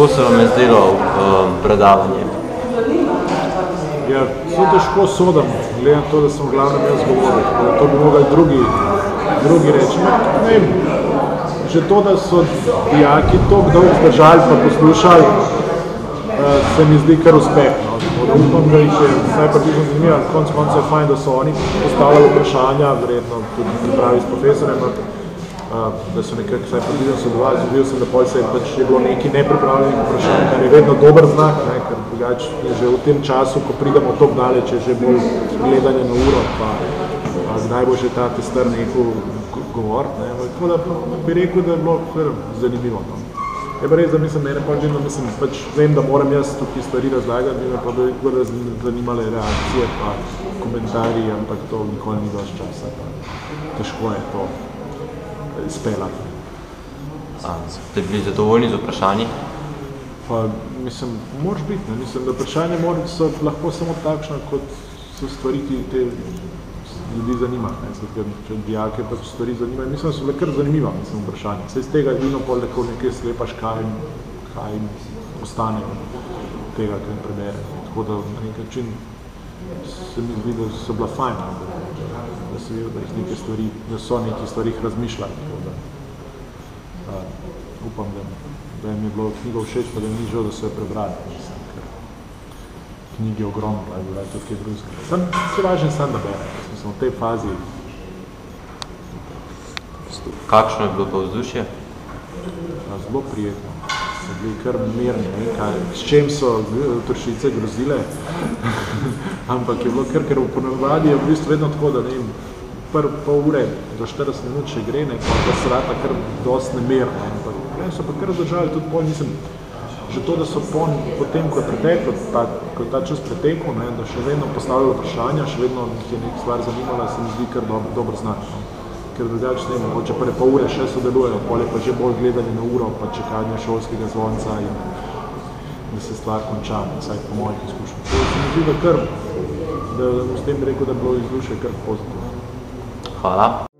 Kako se vam je zdelo predavanje? Ja, zelo težko sodim, glede na to, da sem glavnem jaz govoril. To bi mogli drugi reči. Ne vem, že to, da so dijaki toliko dolgo zdržali pa poslušali, se mi zdi kar uspeh. Upam, da jih je vsaj približno zanimivo. Konec koncev je fajn, da so oni postavljali vprašanja, verjetno tudi pravi s profesorjem, da so nekako vsaj približno sodelovali. Zgodil sem, da potem je bilo nekaj nepripravljenih vprašanj, kar je vedno dober znak, ker drugače že v tem času, ko pridemo toliko daleč, je že bolj gledanje na uro, pa kdaj bo že ta testar nekaj govoriti. Tako da bi rekel, da je bilo kar zanimivo. Je pa res, da mene pač vem, da moram jaz tukaj stvari razlagati, bi me pa bolj zanimale reakcije pa komentarji, ampak to nikoli ni dosti časa. Težko je to izpeljati. Ste bili zadovoljni z vprašanji? Pa mislim, moraš biti, ne? Mislim, da vprašanja so lahko samo takšna, kot so stvari, ki te ljudi zanima. Če dijake pa stvari zanimajo, mislim, da so bile kar zanimiva vprašanja. Saj iz tega je vidno pol tako nekaj slepaš, kaj jim ostane tega, kaj jim prebere. Tako da na nek način se mi zdi, da so bila fajn, da se vidijo, da so nekaj stvarih razmišljali. Upam, da jim je bilo knjiga všeč, pa da jim ni žal, da so jo prebrali. Knjigi je ogromno, pa je bila tudi kaj drugega. Se važen sam, da bere. Smo v tej fazi. Kakšno je bilo pa vzdušje? Zelo prijetno. So bili kar mirni, s čem so Tršice grozile. Ampak je bilo kar v ponavadi je v bistvu vedno tako, da ne vem, pol ure do 40 minut še gre, pa se rata kar dosti nemirno. Ampak so pa kar zdržali tudi pol, mislim, že to, da so potem, ko je preteklo, ko je ta čas pretekl, da še vedno postavljali vprašanja, še vedno jih je nekaj stvar zanimala, se mi zdi kar dober znak. Ker drugače ne, mogoče pa pol ure še sodelujejo, pol je pa že bolj gledanje na uro, pa čekanje šolskega zvonca in da se stvar konča, vsaj po mojih izkušnjah. To se mi zdi, da s tem bi rekel, da je bilo izdušje kar pozitivno. Hvala.